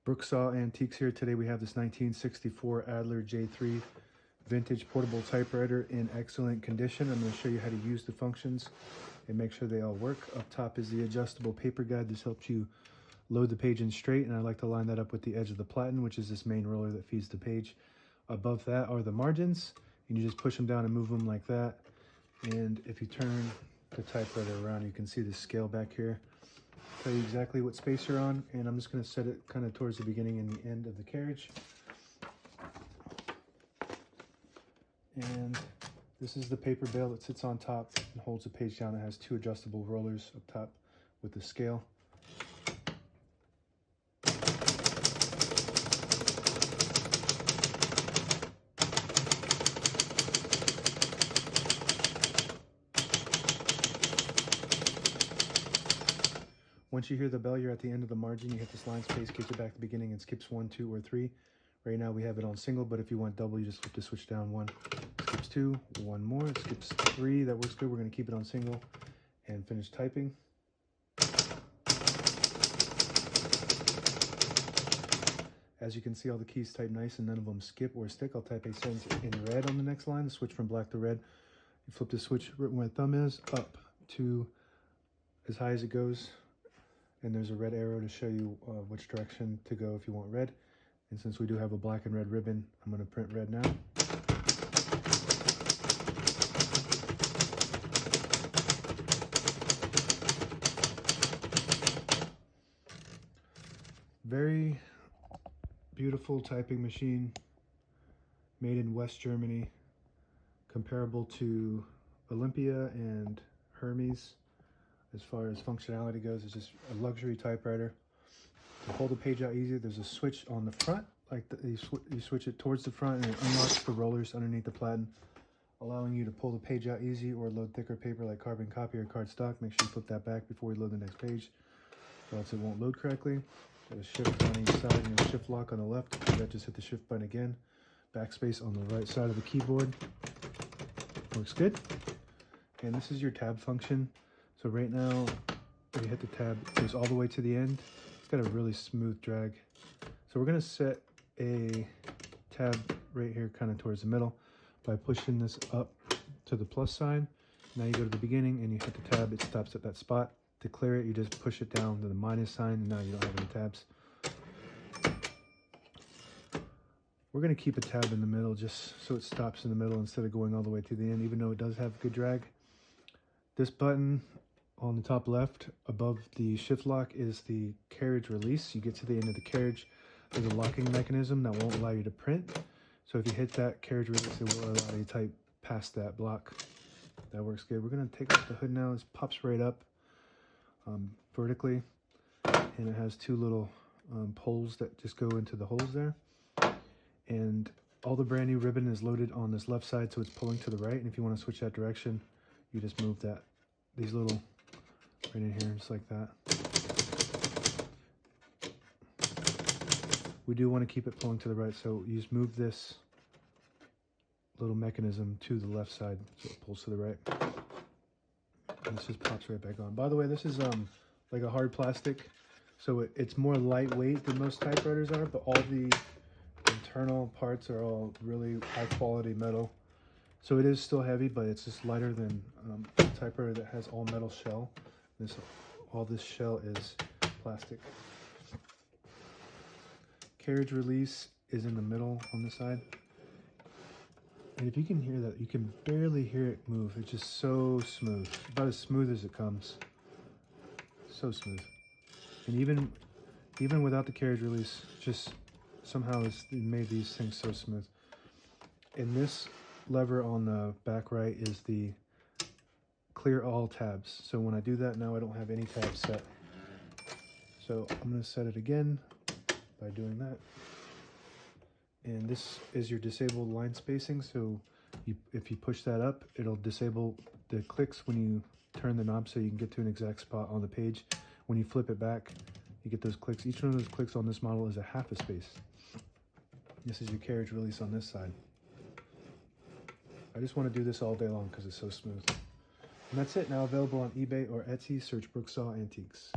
Brooksaw Antiques here. Today we have this 1964 Adler J4 vintage portable typewriter in excellent condition. I'm going to show you how to use the functions and make sure they all work. Up top is the adjustable paper guide. This helps you load the page in straight, and I like to line that up with the edge of the platen, which is this main roller that feeds the page. Above that are the margins, and you just push them down and move them like that. And if you turn the typewriter around, you can see the scale back here. Tell you exactly what space you're on, and I'm just going to set it kind of towards the beginning and the end of the carriage. And this is the paper bale that sits on top and holds the page down. It has two adjustable rollers up top with the scale. Once you hear the bell, you're at the end of the margin. You hit this line space, gets it back to the beginning, and skips 1, 2, or 3. Right now we have it on single, but if you want double, you just flip the switch down. 1, skips 2, 1 more, it skips 3. That works good. We're going to keep it on single and finish typing. As you can see, all the keys type nice and none of them skip or stick. I'll type a sentence in red on the next line, switch from black to red. You flip the switch where my thumb is, up to as high as it goes. And there's a red arrow to show you which direction to go if you want red. And since we do have a black and red ribbon, I'm going to print red now. Very beautiful typing machine, made in West Germany, comparable to Olympia and Hermes. As far as functionality goes, it's just a luxury typewriter. To hold the page out easier, there's a switch on the front, like you switch it towards the front, and it unlocks the rollers underneath the platen, allowing you to pull the page out easy or load thicker paper like carbon copy or cardstock. Make sure you flip that back before we load the next page, or else it won't load correctly. Got a shift on each side and a shift lock on the left. If you do that, just hit the shift button again. Backspace on the right side of the keyboard. Works good. And this is your tab function. So right now, if you hit the tab, it goes all the way to the end. It's got a really smooth drag. So we're gonna set a tab right here kind of towards the middle by pushing this up to the plus sign. Now you go to the beginning and you hit the tab, it stops at that spot. To clear it, you just push it down to the minus sign, and now you don't have any tabs. We're gonna keep a tab in the middle just so it stops in the middle instead of going all the way to the end, even though it does have good drag. This button on the top left above the shift lock is the carriage release. You get to the end of the carriage, there's a locking mechanism that won't allow you to print. So if you hit that carriage release, it will allow you to type past that block. That works good. We're going to take off the hood now. This pops right up vertically, and it has two little poles that just go into the holes there. And all the brand new ribbon is loaded on this left side, so it's pulling to the right. And if you want to switch that direction, you just move these little right in here, just like that. We do want to keep it pulling to the right, so you just move this little mechanism to the left side so it pulls to the right. And this just pops right back on. By the way, this is like a hard plastic, so it's more lightweight than most typewriters are, but all the internal parts are all really high quality metal. So it is still heavy, but it's just lighter than a typewriter that has all metal shell. All this shell is plastic. Carriage release is in the middle on the side. And if you can hear that, you can barely hear it move. It's just so smooth. About as smooth as it comes. So smooth. And even without the carriage release, just somehow it made these things so smooth. And this lever on the back right is the clear all tabs. So when I do that now, I don't have any tabs set. So I'm going to set it again by doing that. And this is your disabled line spacing. So if you push that up, it'll disable the clicks when you turn the knob so you can get to an exact spot on the page. When you flip it back, you get those clicks. Each one of those clicks on this model is a half a space. This is your carriage release on this side. I just want to do this all day long because it's so smooth. And that's it. Now available on eBay or Etsy. Search Brooksaw Antiques.